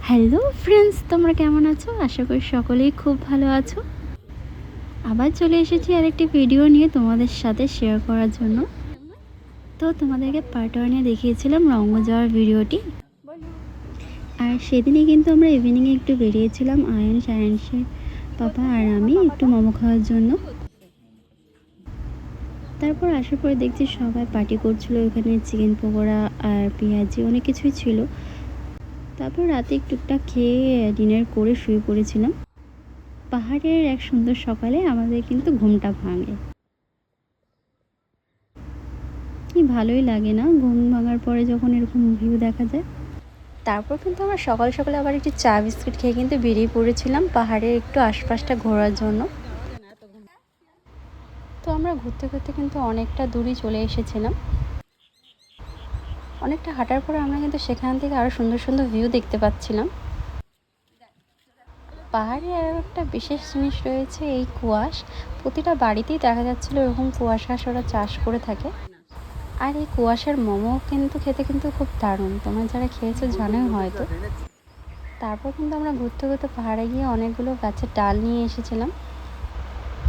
Hello friends, তোমরা কেমন আছো? আশা করি সকলেই খুব ভালো আছো। আবার চলে এসেছি আরেকটি ভিডিও নিয়ে তোমাদের সাথে শেয়ার করার জন্য। তো তোমাদেরকে পার্ট ওয়ানে দেখিয়েছিলাম রঙ্গ যাওয়ার ভিডিওটি, আর সেদিনে কিন্তু আমরা ইভিনিংয়ে একটু বেরিয়েছিলাম আয়ানসের পাপা আর আমি একটু মোমো খাওয়ার জন্য। তারপর আসার পরে দেখছি সবাই পার্টি করছিল, ওখানে চিকেন পকোড়া আর পেঁয়াজি অনেক কিছুই ছিল। তারপর রাতে একটুটা খেয়ে ডিনার করে শুয়ে পড়েছিলাম। পাহাড়ের এক সুন্দর সকালে আমাদের কিন্তু ঘুমটা ভাঙে। কি ভালোই লাগে না ঘুম ভাঙার পরে যখন এরকম ভিউ দেখা যায়। তারপর কিন্তু আমরা সকাল সকালে আবার একটু চা বিস্কিট খেয়ে কিন্তু বেরিয়ে পড়েছিলাম পাহাড়ের একটু আশপাশটা ঘোরার জন্য। তো আমরা ঘুরতে ঘুরতে কিন্তু অনেকটা দূরই চলে এসেছিলাম। অনেকটা হাঁটার পরে আমরা কিন্তু সেখান থেকে আরও সুন্দর সুন্দর ভিউ দেখতে পাচ্ছিলাম। পাহাড়ে আরও একটা বিশেষ জিনিস রয়েছে, এই কুয়াশ। প্রতিটা বাড়িতেই দেখা যাচ্ছিলো এরকম কুয়াশা ওরা চাষ করে থাকে। আর এই কুয়াশার মোমো কিন্তু খেতে কিন্তু খুব দারুণ, তোমরা যারা খেয়েছো জানোই হয়তো। তারপর কিন্তু আমরা ঘুরতে ঘুরতে পাহাড়ে গিয়ে অনেকগুলো গাছের ডাল নিয়ে এসেছিলাম।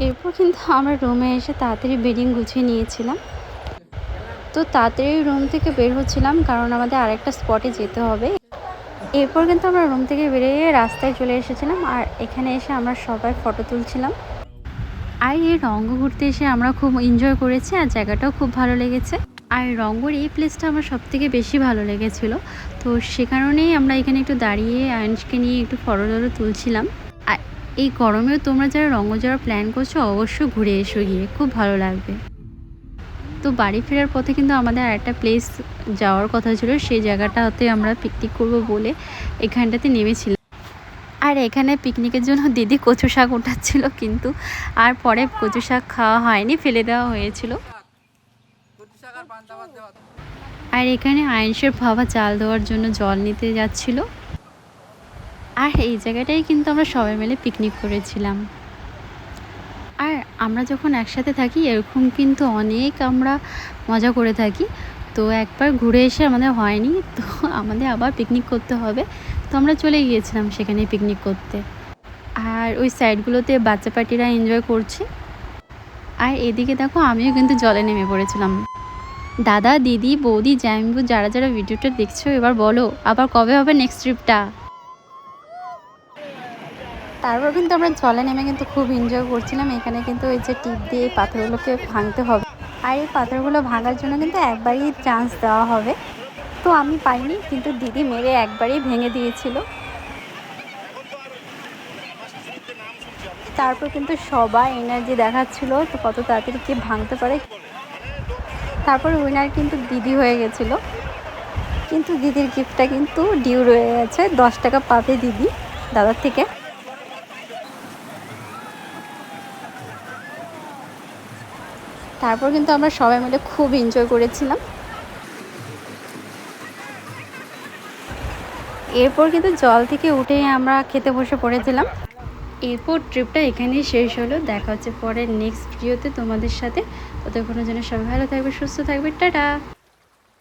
এরপর কিন্তু আমরা রুমে এসে তাড়াতাড়ি বেডিং গুছিয়ে নিয়েছিলাম। তো তাড়াতাড়ি রুম থেকে বের হচ্ছিলাম কারণ আমাদের আরেকটা স্পটে যেতে হবে। এরপর কিন্তু আমরা রুম থেকে বেরিয়ে রাস্তায় চলে এসেছিলাম, আর এখানে এসে আমরা সবাই ফটো তুলছিলাম। আর এই রঙ্গ ঘুরতে এসে আমরা খুব এনজয় করেছি, আর জায়গাটাও খুব ভালো লেগেছে। আর রঙ্গর এই প্লেসটা আমার সবথেকে বেশি ভালো লেগেছিল। তো সে কারণেই আমরা এখানে একটু দাঁড়িয়ে আয়ুষকে নিয়ে একটু ফটো তুলছিলাম। আর এই গরমেও তোমরা যারা রঙ্গ যাওয়ার প্ল্যান করছো অবশ্যই ঘুরে এসো, গিয়ে খুব ভালো লাগবে। তো বাড়ি ফেরার পথে কিন্তু আমাদের আরেকটা প্লেস যাওয়ার কথা ছিল, সেই জায়গাটাতে আমরা পিকনিক করব বলে এখানটাতে নেমেছিলাম। আর এখানে পিকনিকের জন্য দিদি কচু শাক উঠাচ্ছিল, কিন্তু আর পরে কচু শাক খাওয়া হয়নি, ফেলে দেওয়া হয়েছিল। আর এখানে আয়ুষের বাবা চাল দেওয়ার জন্য জল নিতে যাচ্ছিল। আর এই জায়গাটাই কিন্তু আমরা সবাই মিলে পিকনিক করেছিলাম। আর আমরা যখন একসাথে থাকি এরকম কিন্তু অনেক আমরা মজা করে থাকি। তো একবার ঘুরে এসে আমাদের হয়নি, তো আমাদের আবার পিকনিক করতে হবে। তো আমরা চলে গিয়েছিলাম সেখানে পিকনিক করতে। আর ওই সাইডগুলোতে বাচ্চা পার্টিরা এনজয় করছে। আর এদিকে দেখো আমিও কিন্তু জলে নেমে পড়েছিলাম। দাদা, দিদি, বৌদি, জামাইবু যারা যারা ভিডিওটা দেখছো এবার বলো আবার কবে হবে নেক্সট ট্রিপটা। তারপর কিন্তু আমরা জলে নেমে কিন্তু খুব এনজয় করছিলাম। এখানে কিন্তু ওই যে টিপ দিয়ে এই পাথরগুলোকে ভাঙতে হবে, আর এই পাথরগুলো ভাঙার জন্য কিন্তু একবারই চান্স দেওয়া হবে। তো আমি পাইনি, কিন্তু দিদি মেরে একবারই ভেঙে দিয়েছিল। তারপর কিন্তু সবাই এনার্জি দেখাচ্ছিল তো কত তাড়াতাড়ি কে ভাঙতে পারে। তারপর উইনার কিন্তু দিদি হয়ে গেছিল, কিন্তু দিদির গিফটটা কিন্তু ডিউ রয়ে গেছে, 10 টাকা পাবে দিদি দাদার থেকে। তারপর কিন্তু আমরা সবাই মিলে খুব এনজয় করেছিলাম। এরপর কিন্তু জল থেকে উঠে আমরা খেতে বসে পড়েছিলাম। এরপর ট্রিপটা এখানেই শেষ হলো। দেখা হচ্ছে পরের নেক্সট ভিডিওতে তোমাদের সাথে। ততক্ষণের জন্য সবাই ভালো থাকবে, সুস্থ থাকবে, টাটা।